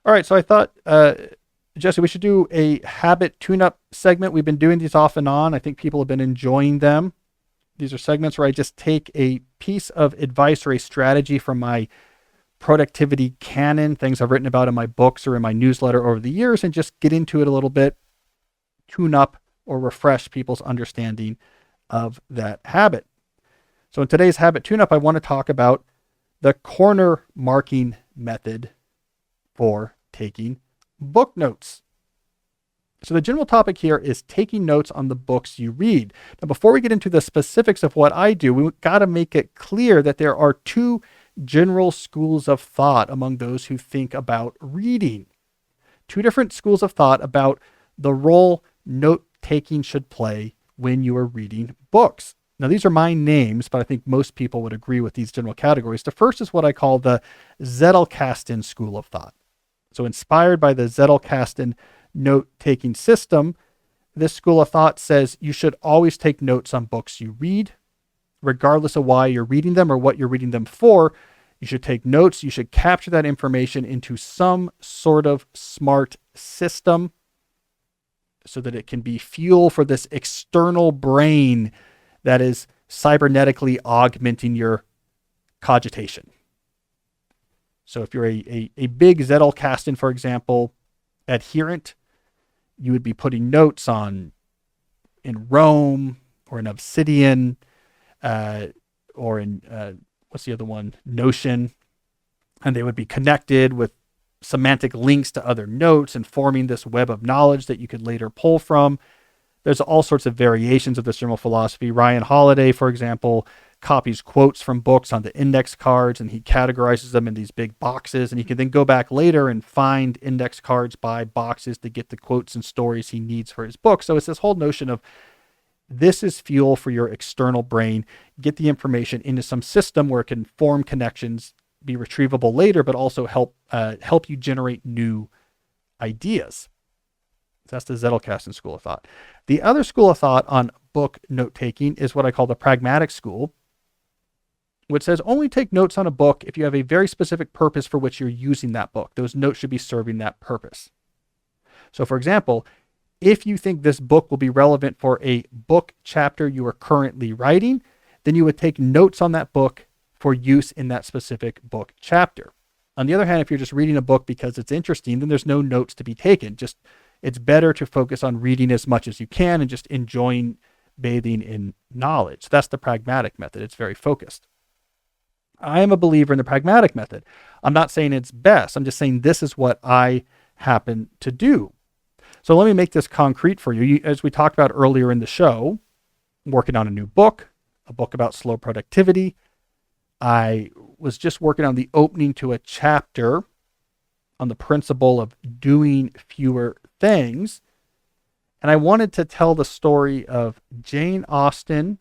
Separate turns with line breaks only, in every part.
All right, so I thought, Jesse, we should do a habit tune-up segment. We've been doing these off and on. I think people have been enjoying them. These are segments where I just take a piece of advice or a strategy from my productivity canon, things I've written about in my books or in my newsletter over the years, and just get into it a little bit, tune up or refresh people's understanding of that habit. So in today's habit tune-up, I want to talk about the corner marking method for taking book notes. So the general topic here is taking notes on the books you read. Now, before we get into the specifics of what I do, we got to make it clear that there are two general schools of thought among those who think about reading. Two different schools of thought about the role note-taking should play when you are reading books. Now, these are my names, but I think most people would agree with these general categories. The first is what I call the Zettelkasten school of thought. So inspired by the Zettelkasten note-taking system, this school of thought says you should always take notes on books you read, regardless of why you're reading them or what you're reading them for. You should take notes. You should capture that information into some sort of smart system so that it can be fuel for this external brain that is cybernetically augmenting your cogitation. So if you're a big Zettelkasten, for example, adherent, you would be putting notes on in Rome or in Obsidian or in, what's the other one? Notion. And they would be connected with semantic links to other notes and forming this web of knowledge that you could later pull from. There's all sorts of variations of this general philosophy. Ryan Holiday, for example, copies quotes from books onto index cards and he categorizes them in these big boxes, and he can then go back later and find index cards by boxes to get the quotes and stories he needs for his book. So it's this whole notion of this is fuel for your external brain. Get the information into some system where it can form connections, be retrievable later, but also help you generate new ideas. So that's the Zettelkasten school of thought. The other school of thought on book note-taking is what I call the pragmatic school, which says only take notes on a book if you have a very specific purpose for which you're using that book. Those notes should be serving that purpose. So for example, if you think this book will be relevant for a book chapter you are currently writing, then you would take notes on that book for use in that specific book chapter. On the other hand, if you're just reading a book because it's interesting, then there's no notes to be taken. It's better to focus on reading as much as you can and just enjoying bathing in knowledge. That's the pragmatic method. It's very focused. I am a believer in the pragmatic method. I'm not saying it's best. I'm just saying this is what I happen to do. So let me make this concrete for you. As we talked about earlier in the show, I'm working on a new book, a book about slow productivity. I was just working on the opening to a chapter on the principle of doing fewer things. And I wanted to tell the story of Jane Austen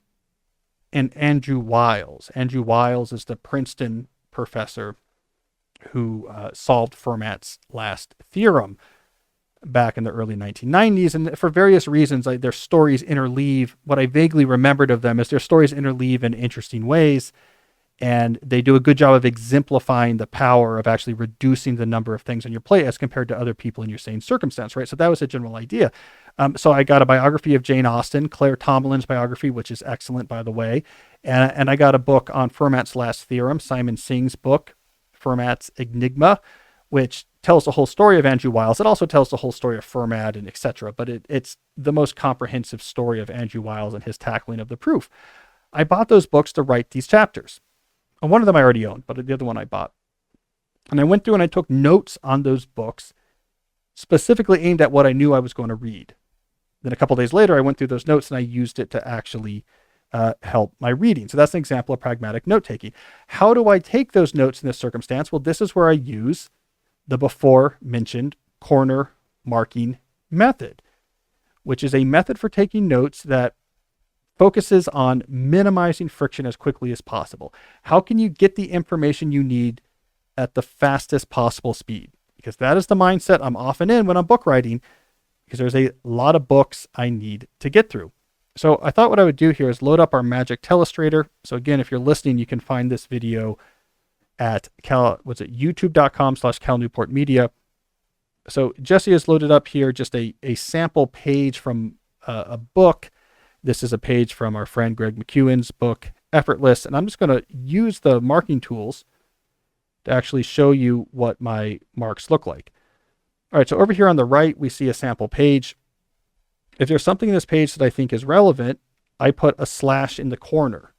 and Andrew Wiles. Andrew Wiles is the Princeton professor who solved Fermat's last theorem back in the early 1990s. And for various reasons, their stories interleave. What I vaguely remembered of them is their stories interleave in interesting ways. And they do a good job of exemplifying the power of actually reducing the number of things on your plate as compared to other people in your same circumstance, right? So that was a general idea. So I got a biography of Jane Austen, Claire Tomlin's biography, which is excellent, by the way. And I got a book on Fermat's last theorem, Simon Singh's book, Fermat's Enigma, which tells the whole story of Andrew Wiles. It also tells the whole story of Fermat and etc. But it's the most comprehensive story of Andrew Wiles and his tackling of the proof. I bought those books to write these chapters. And one of them I already owned, but the other one I bought. And I went through and I took notes on those books, specifically aimed at what I knew I was going to read. Then a couple days later, I went through those notes and I used it to actually help my reading. So that's an example of pragmatic note-taking. How do I take those notes in this circumstance? Well, this is where I use the before mentioned corner marking method, which is a method for taking notes that focuses on minimizing friction as quickly as possible. How can you get the information you need at the fastest possible speed? Because that is the mindset I'm often in when I'm book writing, because there's a lot of books I need to get through. So I thought what I would do here is load up our Magic Telestrator. So again, if you're listening, you can find this video at youtube.com/Cal Newport Media. So Jesse has loaded up here just a sample page from a book. This is a page from our friend Greg McEwen's book, Effortless. And I'm just going to use the marking tools to actually show you what my marks look like. All right, so over here on the right, we see a sample page. If there's something in this page that I think is relevant, I put a slash in the corner.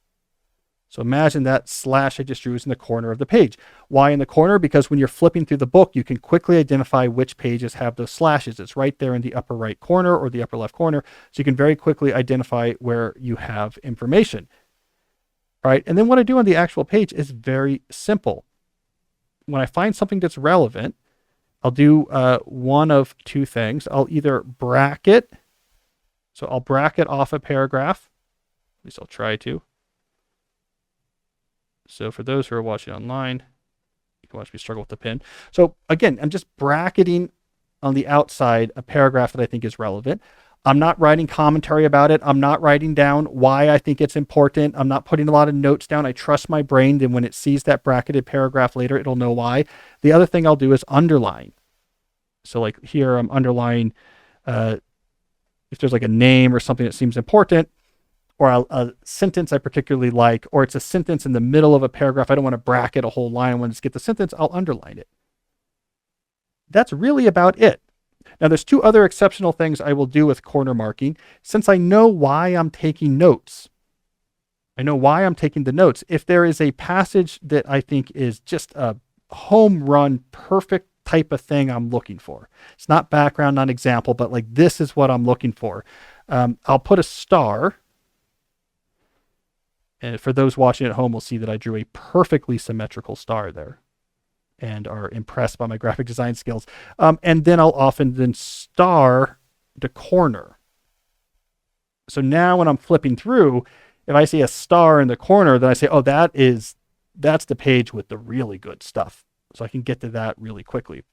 So imagine that slash I just drew is in the corner of the page. Why in the corner? Because when you're flipping through the book, you can quickly identify which pages have those slashes. It's right there in the upper right corner or the upper left corner. So you can very quickly identify where you have information. All right, and then what I do on the actual page is very simple. When I find something that's relevant, I'll do one of two things. I'll either bracket, so I'll bracket off a paragraph. At least I'll try to. So for those who are watching online, you can watch me struggle with the pen. So again, I'm just bracketing on the outside a paragraph that I think is relevant. I'm not writing commentary about it. I'm not writing down why I think it's important. I'm not putting a lot of notes down. I trust my brain that when it sees that bracketed paragraph later, it'll know why. The other thing I'll do is underline. So like here, I'm underlining if there's like a name or something that seems important, or a sentence I particularly like, or it's a sentence in the middle of a paragraph. I don't want to bracket a whole line. I want to get the sentence. I'll underline it. That's really about it. Now, there's two other exceptional things I will do with corner marking. Since I know why I'm taking notes, I know why I'm taking the notes. If there is a passage that I think is just a home run, perfect type of thing I'm looking for, it's not background, not example, but like this is what I'm looking for, I'll put a star. And for those watching at home, will see that I drew a perfectly symmetrical star there and are impressed by my graphic design skills. And then I'll often then star the corner. So now when I'm flipping through, if I see a star in the corner, then I say, oh, that's the page with the really good stuff. So I can get to that really quickly.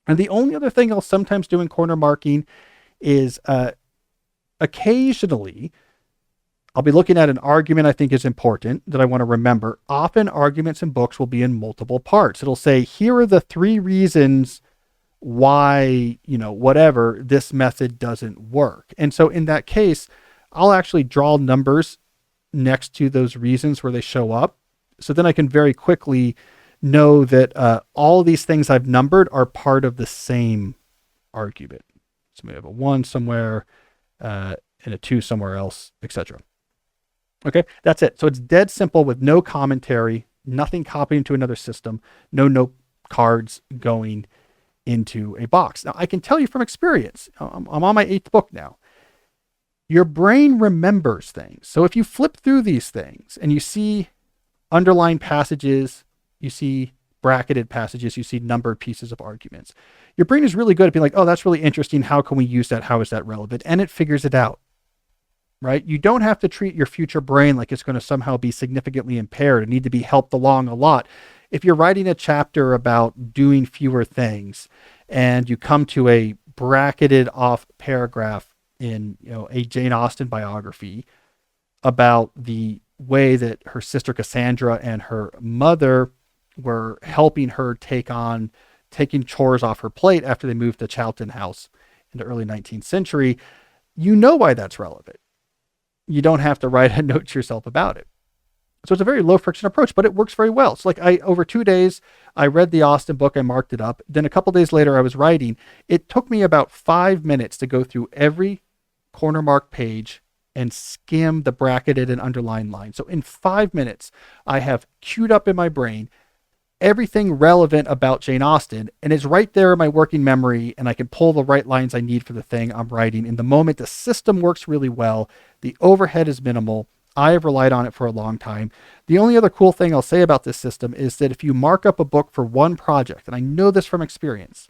And the only other thing I'll sometimes do in corner marking is occasionally I'll be looking at an argument I think is important that I want to remember. Often arguments in books will be in multiple parts. It'll say, here are the 3 reasons why, whatever, this method doesn't work. And so in that case, I'll actually draw numbers next to those reasons where they show up. So then I can very quickly know that all of these things I've numbered are part of the same argument. So maybe I have a 1 somewhere and a 2 somewhere else, etc. Okay, that's it. So it's dead simple with no commentary, nothing copied into another system, no note cards going into a box. Now, I can tell you from experience, I'm on my 8th book now. Your brain remembers things. So if you flip through these things and you see underlined passages, you see bracketed passages, you see numbered pieces of arguments, your brain is really good at being like, oh, that's really interesting. How can we use that? How is that relevant? And it figures it out. Right? You don't have to treat your future brain like it's going to somehow be significantly impaired and need to be helped along a lot. If you're writing a chapter about doing fewer things and you come to a bracketed off paragraph in a Jane Austen biography about the way that her sister Cassandra and her mother were helping her taking chores off her plate after they moved to Chowton House in the early 19th century, you know why that's relevant. You don't have to write a note to yourself about it. So it's a very low friction approach, but it works very well. So like over 2 days, I read the Austen book, I marked it up. Then a couple days later, I was writing. It took me about 5 minutes to go through every corner mark page and skim the bracketed and underlined line. So in 5 minutes, I have queued up in my brain everything relevant about Jane Austen, and it's right there in my working memory, and I can pull the right lines I need for the thing I'm writing. In the moment, the system works really well. The overhead is minimal. I have relied on it for a long time. The only other cool thing I'll say about this system is that if you mark up a book for one project, and I know this from experience,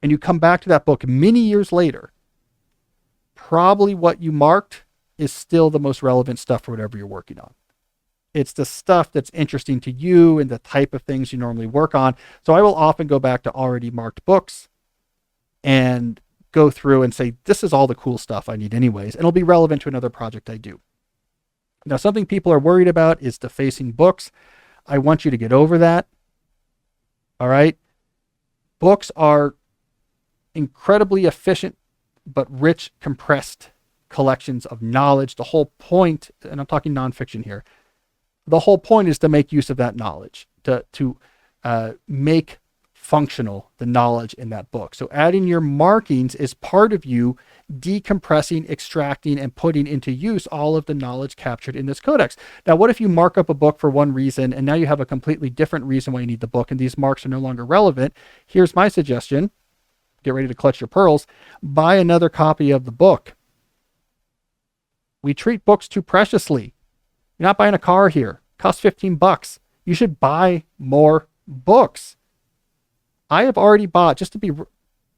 and you come back to that book many years later, probably what you marked is still the most relevant stuff for whatever you're working on. It's the stuff that's interesting to you and the type of things you normally work on. So I will often go back to already marked books and go through and say, this is all the cool stuff I need anyways, and it'll be relevant to another project I do. Now, something people are worried about is defacing books. I want you to get over that. All right. Books are incredibly efficient but rich, compressed collections of knowledge. The whole point, and I'm talking nonfiction here, the whole point is to make use of that knowledge, to make functional the knowledge in that book. So adding your markings is part of you decompressing, extracting, and putting into use all of the knowledge captured in this codex. Now, what if you mark up a book for one reason, and now you have a completely different reason why you need the book, and these marks are no longer relevant? Here's my suggestion. Get ready to clutch your pearls. Buy another copy of the book. We treat books too preciously. You're not buying a car here. It costs $15. You should buy more books. I have already bought,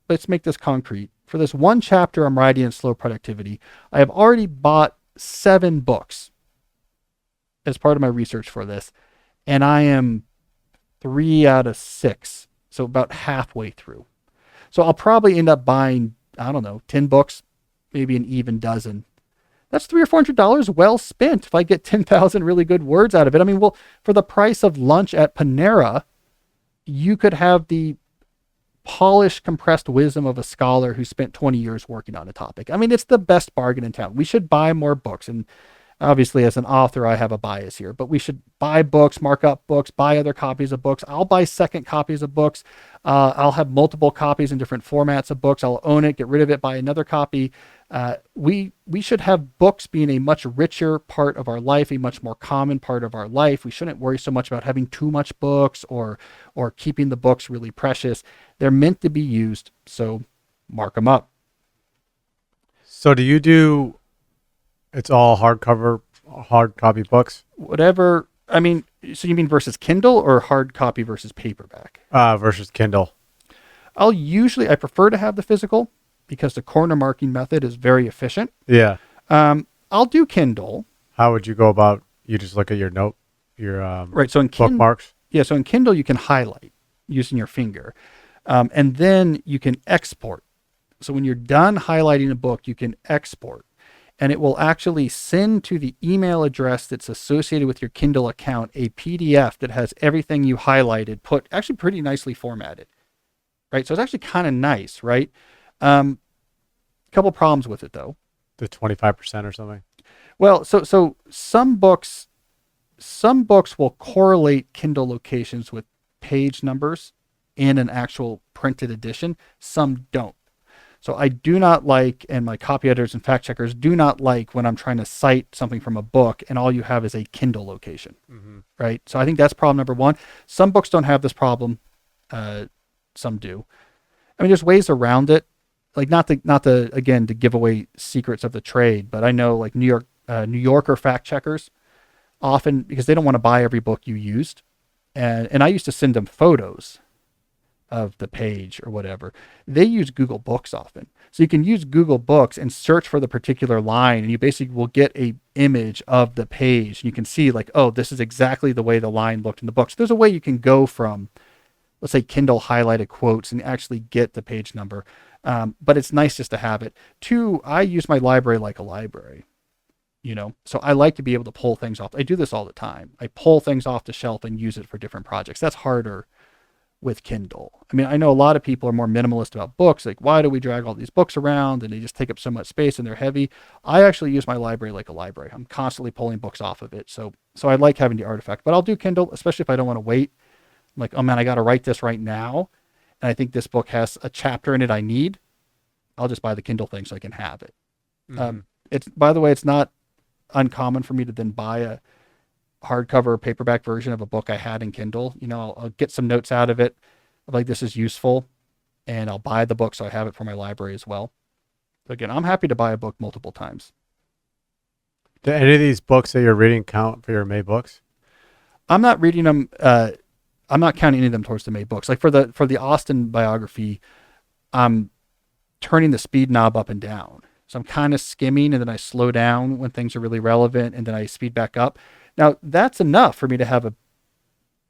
let's make this concrete. For this one chapter I'm writing in Slow Productivity, I have already bought 7 books as part of my research for this. And I am 3 out of 6. So about halfway through. So I'll probably end up buying, 10 books, maybe an even dozen. That's $300 or $400 well spent if I get 10,000 really good words out of it. I mean, well, for the price of lunch at Panera, you could have the polished, compressed wisdom of a scholar who spent 20 years working on a topic. I mean, it's the best bargain in town. We should buy more books. And obviously, as an author, I have a bias here, but we should buy books, mark up books, buy other copies of books. I'll buy second copies of books. I'll have multiple copies in different formats of books. I'll own it, get rid of it, buy another copy. We should have books being a much richer part of our life, a much more common part of our life. We shouldn't worry so much about having too much books or keeping the books really precious. They're meant to be used, so mark them up.
So do you do, it's all hard copy books?
Whatever. I mean, so you mean versus Kindle or hard copy versus paperback?
Versus Kindle.
I prefer to have the physical because the corner marking method is very efficient.
Yeah.
I'll do Kindle.
How would you go about, you just look at your
right. So in
bookmarks?
Yeah. So in Kindle, you can highlight using your finger. And then you can export. So when you're done highlighting a book, you can export. And it will actually send to the email address that's associated with your Kindle account a PDF that has everything you highlighted, put actually pretty nicely formatted, right? So it's actually kind of nice, right? Couple problems with it though.
The 25% or something?
Well, so some books will correlate Kindle locations with page numbers in an actual printed edition. Some don't. So I do not like, and my copy editors and fact checkers do not like when I'm trying to cite something from a book and all you have is a Kindle location, right? So I think that's problem number one. Some books don't have this problem. Some do. I mean, there's ways around it. Like not to again, to give away secrets of the trade, but I know like New Yorker fact checkers often, because they don't want to buy every book you used. And I used to send them photos of the page or whatever. They use Google Books often. So you can use Google Books and search for the particular line, and you basically will get a image of the page. And you can see like, oh, this is exactly the way the line looked in the book. So there's a way you can go from, let's say, Kindle highlighted quotes and actually get the page number. But it's nice just to have it. 2, I use my library like a library. So I like to be able to pull things off. I do this all the time. I pull things off the shelf and use it for different projects. That's harder with Kindle. I mean, I know a lot of people are more minimalist about books. Like, why do we drag all these books around and they just take up so much space and they're heavy? I actually use my library like a library. I'm constantly pulling books off of it. So I like having the artifact, but I'll do Kindle, especially if I don't want to wait. I'm like, oh man, I got to write this right now. And I think this book has a chapter in it I need. I'll just buy the Kindle thing so I can have it. It's, by the way, it's not uncommon for me to then buy a hardcover or paperback version of a book I had in Kindle. I'll get some notes out of it. Like, this is useful, and I'll buy the book so I have it for my library as well. So again, I'm happy to buy a book multiple times.
Do any of these books that you're reading count for your May books?
I'm not reading them. I'm not counting any of them towards the May books. Like for the Austin biography, I'm turning the speed knob up and down. So I'm kind of skimming, and then I slow down when things are really relevant, and then I speed back up. Now, that's enough for me to have a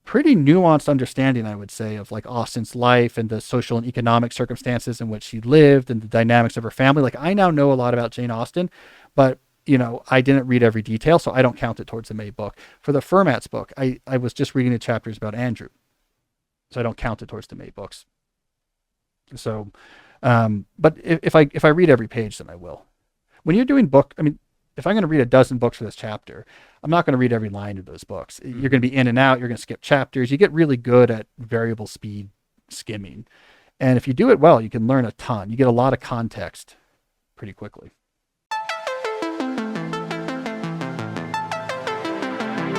pretty nuanced understanding, I would say, of like Austin's life and the social and economic circumstances in which she lived and the dynamics of her family. Like, I now know a lot about Jane Austen, but I didn't read every detail, so I don't count it towards the May book. For the Fermat's book, I was just reading the chapters about Andrew, so I don't count it towards the May books. So But if I read every page, then I will. When you're doing if I'm going to read a dozen books for this chapter, I'm not going to read every line of those books. You're going to be in and out. You're going to skip chapters. You get really good at variable speed skimming. And if you do it well, you can learn a ton. You get a lot of context pretty quickly.